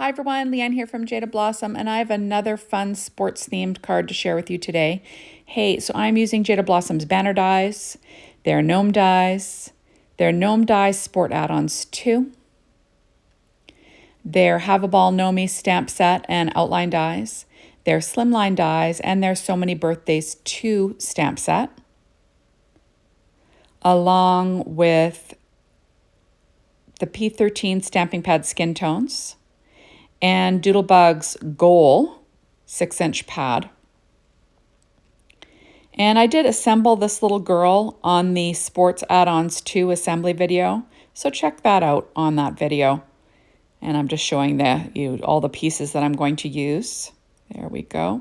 Hi everyone, Leanne here from Jaded Blossom, and I have another fun sports themed card to share with you today. Hey, so I'm using Jaded Blossom's banner dies, their gnome dies, sport add-ons too, their Have a Ball Nomi stamp set and outline dies, their slimline dies, and their So Many Birthdays 2 stamp set, along with the P13 stamping pad skin tones, and Doodlebug's Goal 6-inch pad. And I did assemble this little girl on the Sports Add-ons 2 assembly video, so check that out on that video. And I'm just showing all the pieces that I'm going to use. There we go.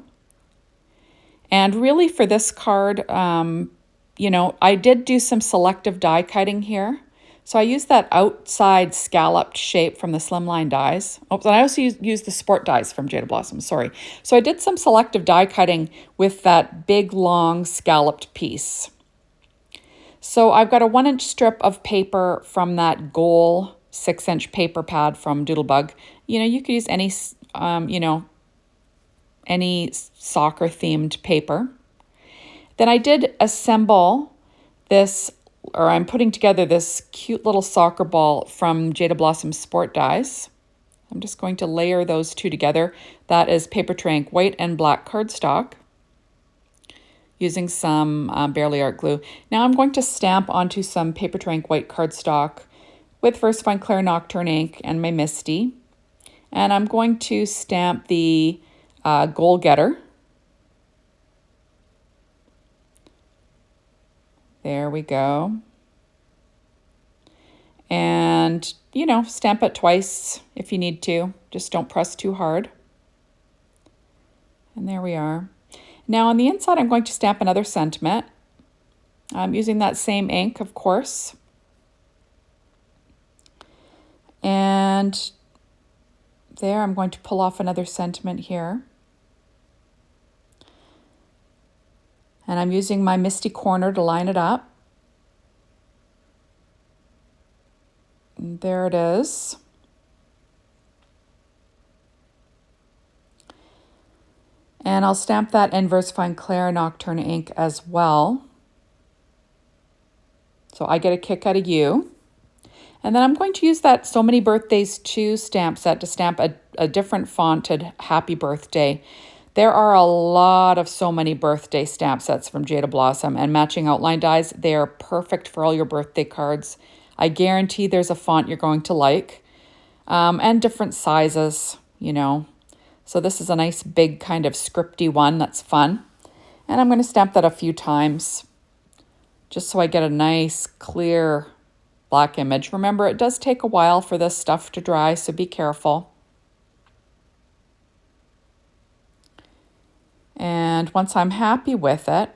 And really for this card, I did do some selective die cutting here. So I used that outside scalloped shape from the slimline dies. Oh, and I also used the sport dies from Jaded Blossom, sorry. So I did some selective die cutting with that big, long, scalloped piece. So I've got a 1-inch strip of paper from that Goal 6-inch paper pad from Doodlebug. You could use any, any soccer-themed paper. Then I did assemble this, or I'm putting together this cute little soccer ball from Jaded Blossom Sport Dies. I'm just going to layer those two together. That is Paper Tray Ink white and black cardstock using some Barely Art glue. Now I'm going to stamp onto some Paper Tray Ink white cardstock with VersaFine Clair Nocturne ink and my Misty. And I'm going to stamp the Goal Getter. There we go. And, stamp it twice if you need to. Just don't press too hard. And there we are. Now on the inside, I'm going to stamp another sentiment. I'm using that same ink, of course. And there, I'm going to pull off another sentiment here. And I'm using my Misty Corner to line it up. And there it is. And I'll stamp that in VersaFine Clair Nocturne ink as well. So I get a kick out of you. And then I'm going to use that So Many Birthdays 2 stamp set to stamp a different fonted Happy Birthday. There are a lot of So Many Birthday stamp sets from Jaded Blossom, and matching outline dies. They are perfect for all your birthday cards. I guarantee there's a font you're going to like, and different sizes, So this is a nice big kind of scripty one that's fun. And I'm going to stamp that a few times just so I get a nice clear black image. Remember, it does take a while for this stuff to dry, so be careful. And once I'm happy with it,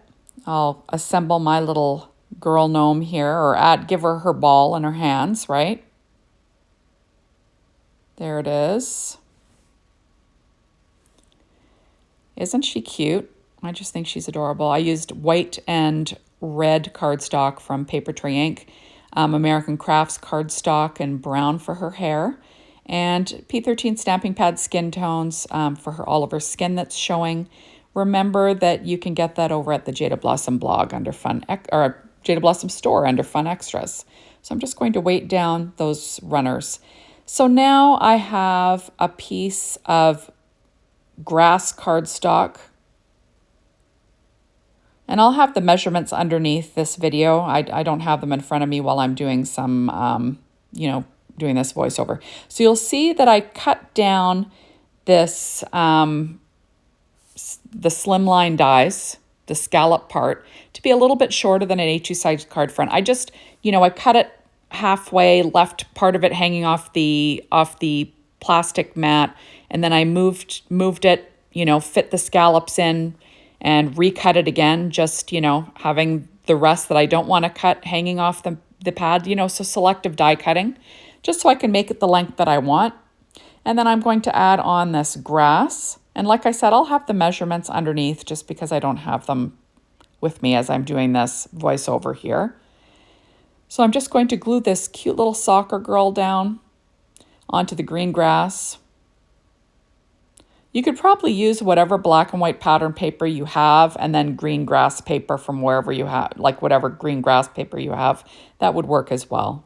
I'll assemble my little girl gnome here, or give her ball in her hands, right? There it is. Isn't she cute? I just think she's adorable. I used white and red cardstock from Paper Tray Ink, American Crafts cardstock and brown for her hair, and P13 stamping pad skin tones for all of her skin that's showing. Remember that you can get that over at the Jaded Blossom blog under Jaded Blossom store under Fun Extras. So I'm just going to weight down those runners. So now I have a piece of grass cardstock, and I'll have the measurements underneath this video. I don't have them in front of me while I'm doing some, doing this voiceover. So you'll see that I cut down this, the slimline dies, the scallop part, to be a little bit shorter than an A2 size card front. I just, I cut it halfway, left part of it hanging off the plastic mat, and then I moved it, fit the scallops in and recut it again, just, having the rest that I don't want to cut hanging off the pad, so selective die cutting, just so I can make it the length that I want. And then I'm going to add on this grass. And like I said, I'll have the measurements underneath just because I don't have them with me as I'm doing this voiceover here. So I'm just going to glue this cute little soccer girl down onto the green grass. You could probably use whatever black and white pattern paper you have, and then green grass paper from wherever you have, like whatever green grass paper you have, that would work as well.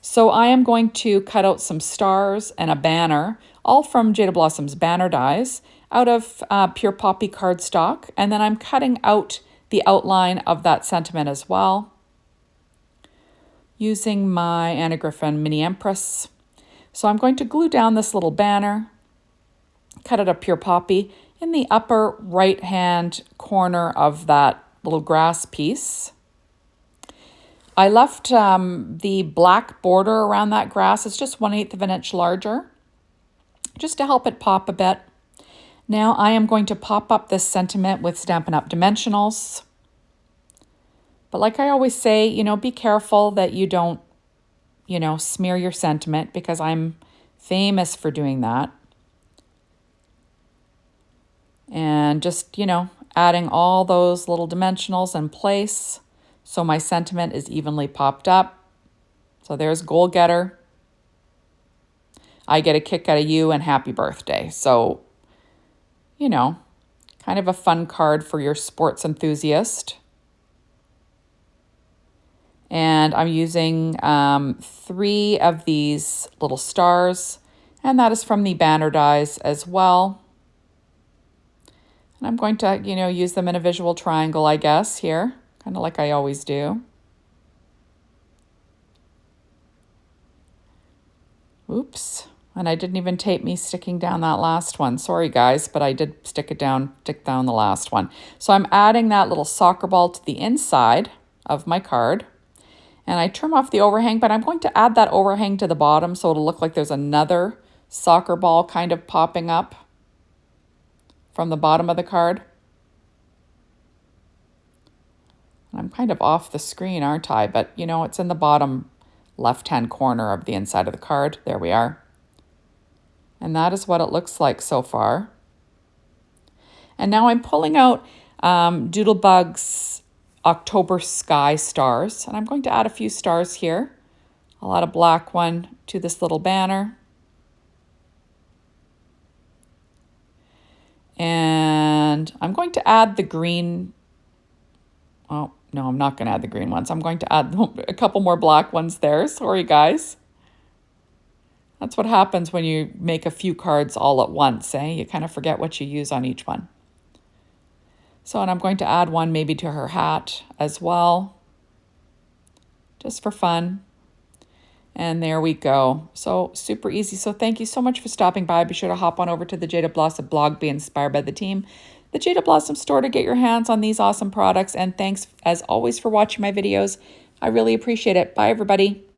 So I am going to cut out some stars and a banner, all from Jaded Blossom's banner dies, out of pure poppy cardstock, and then I'm cutting out the outline of that sentiment as well, using my Anna Griffin Mini Empress. So I'm going to glue down this little banner, cut it a pure poppy in the upper right hand corner of that little grass piece. I left the black border around that grass. It's just 1/8 of an inch larger, just to help it pop a bit. Now I am going to pop up this sentiment with Stampin' Up! Dimensionals. But like I always say, you know, be careful that you don't, you know, smear your sentiment, because I'm famous for doing that. And just, you know, adding all those little dimensionals in place so my sentiment is evenly popped up. So there's Goal Getter. I get a kick out of you, and happy birthday. So, you know, kind of a fun card for your sports enthusiast. And I'm using 3 of these little stars, and that is from the banner dies as well. And I'm going to, you know, use them in a visual triangle, I guess, here, kind of like I always do. Oops, and I didn't even tape me sticking down that last one. Sorry, guys, but I did stick down the last one. So I'm adding that little soccer ball to the inside of my card. And I trim off the overhang, but I'm going to add that overhang to the bottom so it'll look like there's another soccer ball kind of popping up from the bottom of the card. I'm kind of off the screen, aren't I? But, you know, it's in the bottom left-hand corner of the inside of the card. There we are. And that is what it looks like so far. And now I'm pulling out Doodlebug's October Sky stars. And I'm going to add a few stars here. I'll add a black one to this little banner. And I'm going to add the green. Oh, no, I'm not going to add the green ones. I'm going to add a couple more black ones there. Sorry, guys. That's what happens when you make a few cards all at once, eh? You kind of forget what you use on each one. So, and I'm going to add one maybe to her hat as well, just for fun. And there we go. So super easy. So thank you so much for stopping by. Be sure to hop on over to the Jaded Blossom blog, be inspired by the team, the Jaded Blossom store, to get your hands on these awesome products. And thanks as always for watching my videos. I really appreciate it. Bye, everybody.